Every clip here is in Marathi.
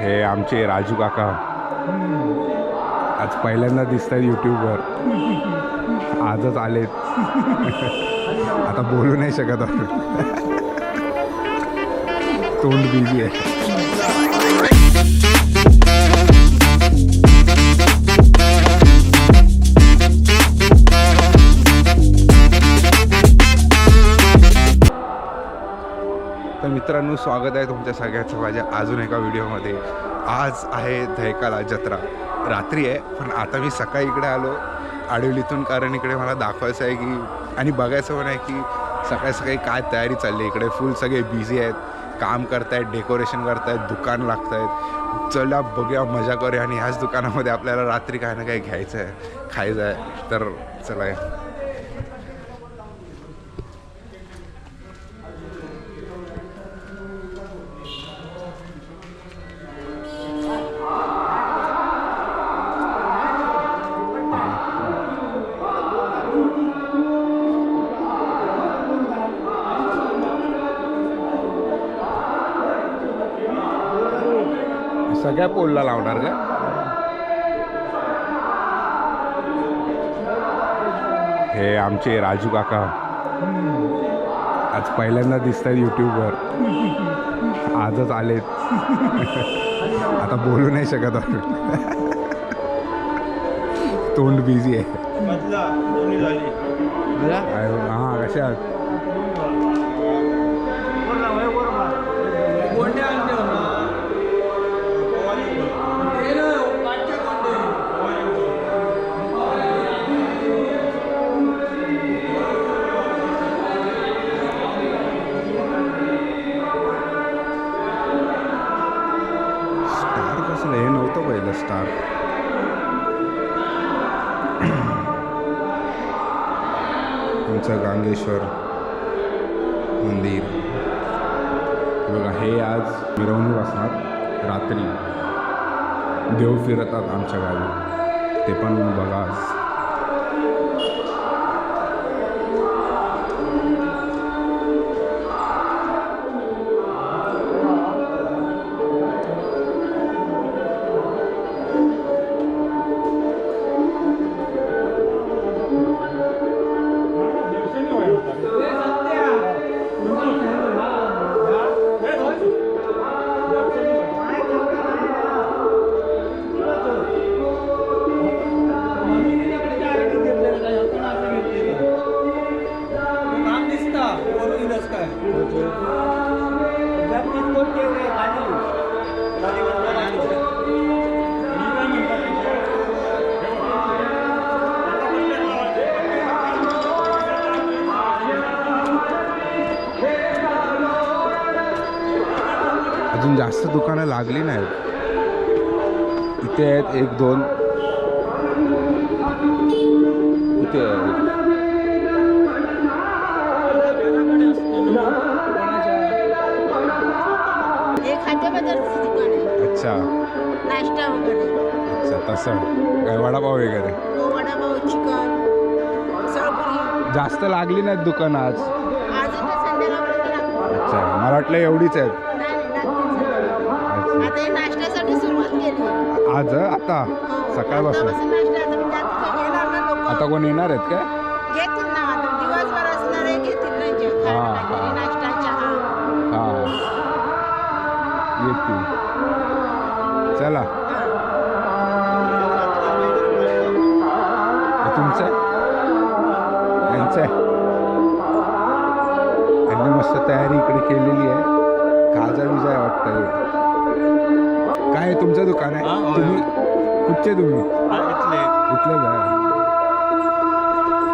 हे आमचे राजू काका आज पहिल्यांदा दिसत आहेत यूट्यूबवर. आजच आलेत. आता बोलू नाही शकत आपण. तोंड बिझी आहे. तर मित्रांनो, स्वागत आहे तुमच्या सगळ्यांचं माझ्या अजून एका व्हिडिओमध्ये. आज आहे दहिकाला जत्रा. रात्री आहे, पण आता मी सकाळी इकडे आलो आडिवलीतून, कारण इकडे मला दाखवायचं आहे की आणि बघायचं पण आहे की सकाळी सकाळी काय तयारी चालली इकडे. फुल सगळे बिझी आहेत, काम करतायत, डेकोरेशन करतायत, दुकान लागत आहेत. चला बघूया, मजा करूया. आणि ह्याच दुकानामध्ये आपल्याला रात्री काय ना काय घ्यायचं आहे, खायचं आहे. तर चला सगळ्या पोलला लावणार का? हे आमचे राजू काका आज पहिल्यांदा दिसत आहेत यूट्यूबवर. आजच आलेत. आता बोलू नाही शकत आपण. तोंड बिझी आहे. हां, कशा आहात? हे नव्हतं पहिलं स्टार. तुमचं गांगेश्वर मंदिर बघा. हे आज मिरवणूक असणार. रात्री देव फिरतात आमच्या गावी, ते पण बघा. अजून जास्त दुकानं लागली नाहीत. इथे आहेत एक दोन. इथे अच्छा नाश्ता वगैरे. अच्छा, तसं काय वडापाव वगैरे. वडापाव, चिकन, सळपुरी. जास्त लागली नाहीत दुकानं आज. अजून तर संध्याकाळपर्यंत लागतो. अच्छा, मला वाटलं एवढीच आहेत. आता हे नाश्त्यासाठी सुरुवात केली आज आता सकाळपासून. आता कोण येणार आहेत काय? घेतील ना, आता दिवसभर असणार आहे, घेतील नाही जेवण, नाश्ता, चहा. हां, येतील. चला, तुमचं यांचं आहे. यांनी मस्त तयारी इकडे केलेली आहे. खाजा विजा आहे वाटतं. काय आहे तुमचं दुकान आहे? तुम्ही कुठचे? तुम्ही इथले काय?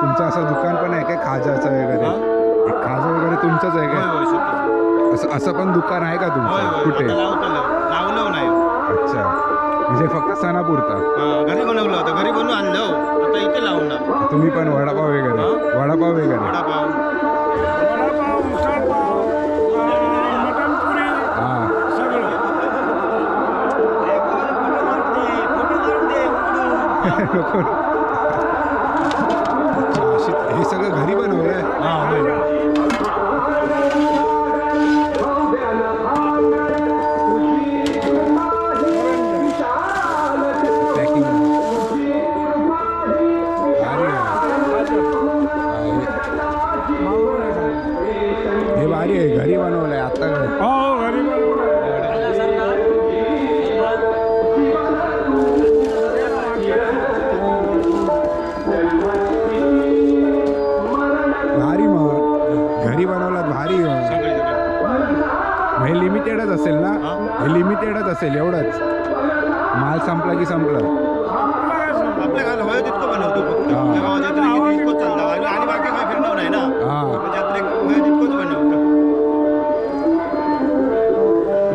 तुमचं असं दुकान पण आहे काय खाजाचं वगैरे? खाजा वगैरे तुमचंच आहे काय? असं पण दुकान आहे का तुमचं? कुठे? लावलं नाही. अच्छा, म्हणजे फक्त सणापुरता. घरी बनवलं होतं, घरी बनवून आणलं, आता इथे लावलं. तुम्ही पण वडापाव वगैरे? वडापाव वगैरे. हां, हे सगळं घरी बनवलंय? हा? हे लिमिटेडच असेल एवढंच. माल संपला की संपलं. आपल्या गावाला हवं तितकं बनवतो फक्त. हा. आपल्या गावात जत्रेत किती तितकंच चालतं आणि बाकी काही फिरणं नाही ना. हा मग जत्रेत हवं तितकंच बनवतो.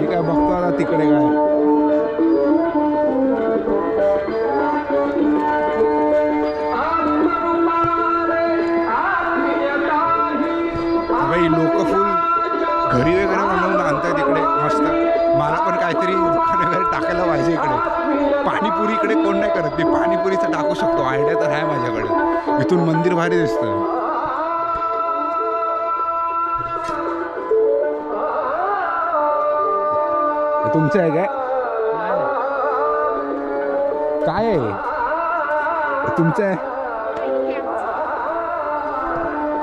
मी काय बघतो आता तिकडे काय. भाई लोक फुल घरी वगैरे बनवून आणतात इकडे मस्त. मला पण काहीतरी दुकान वगैरे टाकायला पाहिजे इकडे. पाणीपुरी इकडे कोण नाही करत. मी पाणीपुरीचं टाकू शकतो. आयडिया तर आहे माझ्याकडे. इथून मंदिर भारी दिसतं. हे तुमचं आहे काय? काय आहे हे तुमचं आहे?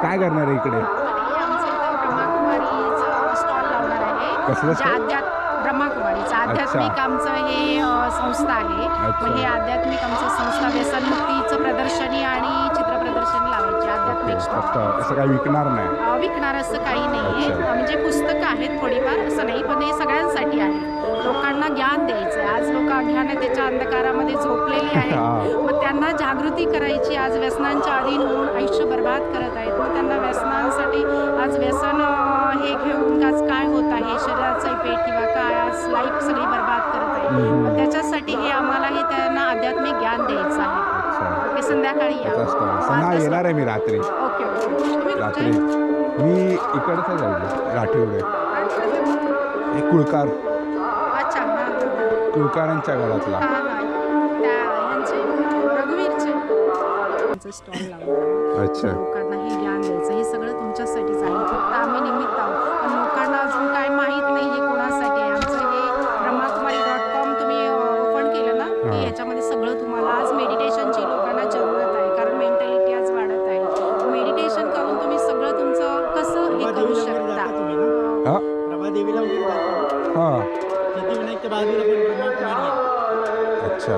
काय करणार आहे इकडे? कसलं stall? ब्रह्मकुमारीचं आध्यात्मिक आमचं हे संस्था आहे. मग हे आध्यात्मिक आमचं संस्था व्यसनमुक्तीचं प्रदर्शनी आणि चित्र प्रदर्शनी लावायची आध्यात्मिक फक्त असं काही विकणार नाही. विकणार असं काही नाही आहे. अच्छा. म्हणजे पुस्तकं आहेत थोडीफार, असं नाही, पण हे सगळ्यांसाठी आहे. लोकांना ज्ञान द्यायचं आहे. आज लोक अज्ञानतेच्या अंधकारामध्ये झोपलेली आहेत. मग त्यांना जागृती करायची. आज व्यसनांच्या अधीन होऊन आयुष्य बर्बाद करत आहेत. मग त्यांना व्यसनांसाठी आज व्यसन हे घेऊन आज काय होत आहे, शरीराचं पेट किंवा काय, आज लाईफ सगळी बर्बाद करत आहे. मग त्याच्यासाठी हे आम्हाला हे त्यांना आध्यात्मिक ज्ञान द्यायचं आहे. अच्छा. ते संध्याकाळी या. सणा येणार आहे मी रात्री. Okay okay. तुम्ही रात्री कुठचे? मी इकडचं जाईल राठीवडे. हे कुळकार अच्छा. हां कुळकारांच्या घरातला. हां त्या ह्यांचे रघुवीरचे स्टॉल लावला. अच्छा. लोकांना हे ज्ञान द्यायचं. हे सगळं तुमच्यासाठीच आहे. फक्त आम्ही निमित्त आहोत. पण लोकांना अजून काय माहीत नाही हे कोणासाठी आहे. आमचं हे ब्रह्मकुमारी.com तुम्ही ओपन केलं ना की ह्याच्यामध्ये सगळं तुम्हाला आज मेडिटेशनची लोकांना जरूरत आहे. कारण मेंटॅलिटी आज वाढत आहे. मेडिटेशन करून तुम्ही सगळं तुमचं कसं हे करू शकता. हा प्रभादेवीला वगैरे जातो. हा सिद्धिविनायकच्या बाजूला पण ब्रह्मकुमारी आहे. अच्छा.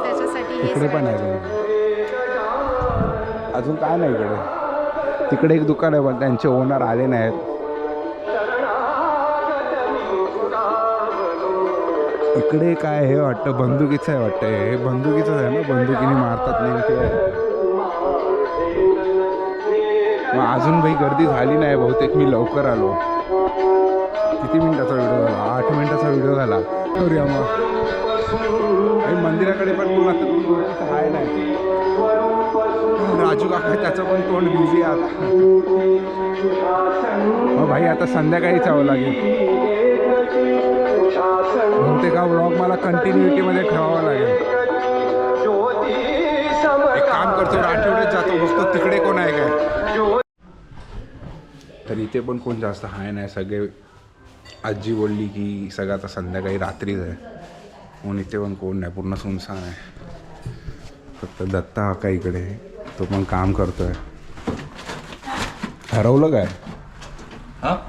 त्याच्यासाठी हे इकडे पण सगळं. आहे. अजून काय नाही इकडे. तिकडे एक दुकान आहे पण त्यांचे ओनर आले नाहीत. इकडे काय हे वाटतं बंदुकीचं आहे वाटतं. हे बंदुकीचंच आहे ना. बंदुकीने मारतात नेमके. मग अजून भाई गर्दी झाली नाही. बहुतेक मी लवकर आलो. किती मिनिटाचा व्हिडिओ झाला? 8 मिनिटाचा व्हिडिओ झाला. करूया मग. आणि मंदिराकडे पण कोण आता आहे नाही. राजू काका त्याचं पण तोंड बिझी आहे आता. मग भाई आता संध्याकाळी जावं लागेल. बहुतेक हा व्लॉग मला कंटिन्युटीमध्ये ठेवावा लागेल. एक काम करतो राठीवड्यात जातो बघतो तिकडे कोण आहे काय. तर इथे पण कोण जास्त आहे नाही. सगळे आजी बोलली की सगळं आता संध्याकाळी रात्रीच आहे म्हणून इथे पण कोण नाही. पूर्ण सुनसान आहे. फक्त दत्ता का इकडे तो पण काम करतोय. हरवलं काय?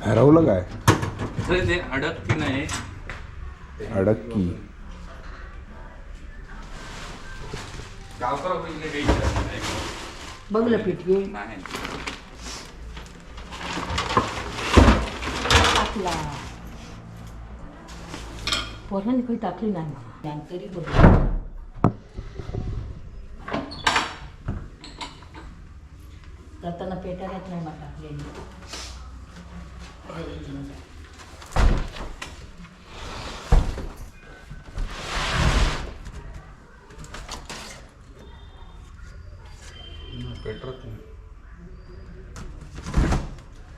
हरवलं काय? ते अडकती नाही. अडक्की. बघलं पिठे नाही. टाकला पोरांनी काही टाकली नाही मला तरी बघ. करताना पेटा येत नाही मला टाकलेली.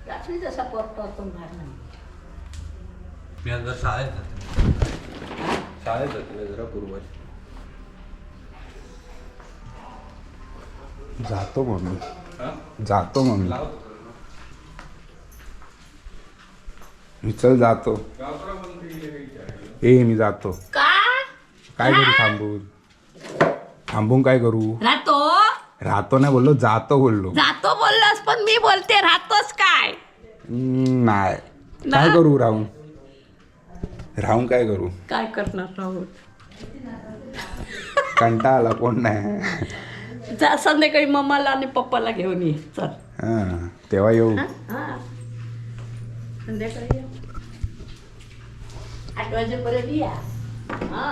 रात्री जसा परतो आपण बाहेर नाही. मी आज जरा शाळेत जाते. शाळेत जाते जरा पूर्व. जातो मम्मी. जातो मम्मी. मी चल जातो. ए मी जातो. काय करू थांबून? थांबून काय करू? राहतो नाही बोललो, जातो बोललो. जातो बोललास पण मी बोलते राहतोस काय? नाही. काय करू राहून? राहून काय करू? काय करणार राहून? कंटाळा आला. कोण नाही. जा संध्याकाळी मम्माला आणि पप्पाला घेऊन ये. चल हां तेव्हा येऊ. हा संध्याकाळी ये. 8 वाजेपर्यंत या. हा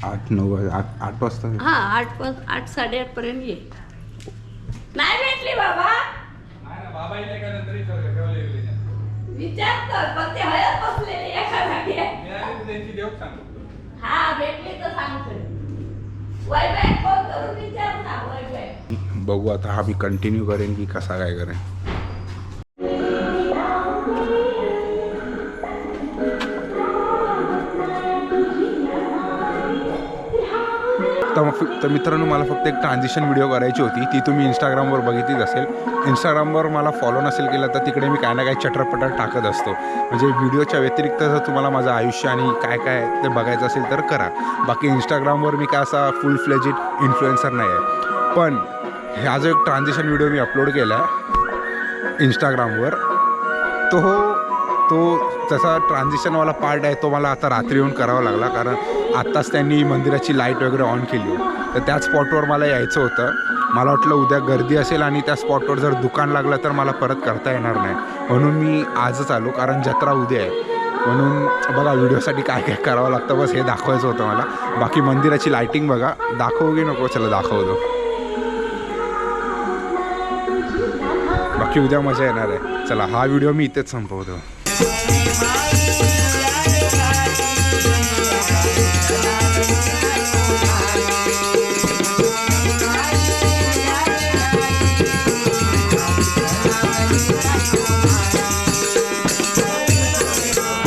8 वाजता हा 8 8:30 पर्यंत ये. नाही भेटली बाबा विचार कर पण ते हयत बसलेले एका जागी. हा भेटली तर सांगतो. वायफाय फोन करून विचार ना वायफाय. बघू आता हा मी कंटिन्यू करेन की कसा काय करेन. तर मित्रांनो मला फक्त एक ट्रान्झिशन व्हिडिओ करायची होती. ती तुम्ही इंस्टाग्रामवर बघितलीच असेल. इंस्टाग्रामवर मला फॉलो नसेल केलं तर तिकडे मी काय ना काय चटरपटर टाकत असतो. म्हणजे व्हिडिओच्या व्यतिरिक्त जर तुम्हाला माझं आयुष्य आणि काय काय ते बघायचं असेल तर करा. बाकी इंस्टाग्रामवर मी काय असा फुल फ्लेजिड इन्फ्लुएन्सर नाही आहे. पण हा जो एक ट्रान्झिशन व्हिडिओ मी अपलोड केला आहे इंस्टाग्रामवर तो त्याचा ट्रान्झिशनवाला पार्ट आहे तो मला आता रात्री येऊन करावा लागला. कारण आत्ताच त्यांनी मंदिराची लाईट वगैरे ऑन केली आहे. तर त्याच स्पॉटवर मला यायचं होतं. मला वाटलं उद्या गर्दी असेल आणि त्या स्पॉटवर जर दुकान लागलं तर मला परत करता येणार नाही. म्हणून मी आजच आलो कारण जत्रा उद्या आहे. म्हणून बघा व्हिडिओसाठी काय काय करावं लागतं बस हे दाखवायचं होतं मला. बाकी मंदिराची लाईटिंग बघा. दाखवू की नको? चला दाखवतो. बाकी उद्या मजा येणार आहे. चला हा व्हिडिओ मी इथेच संपवतो.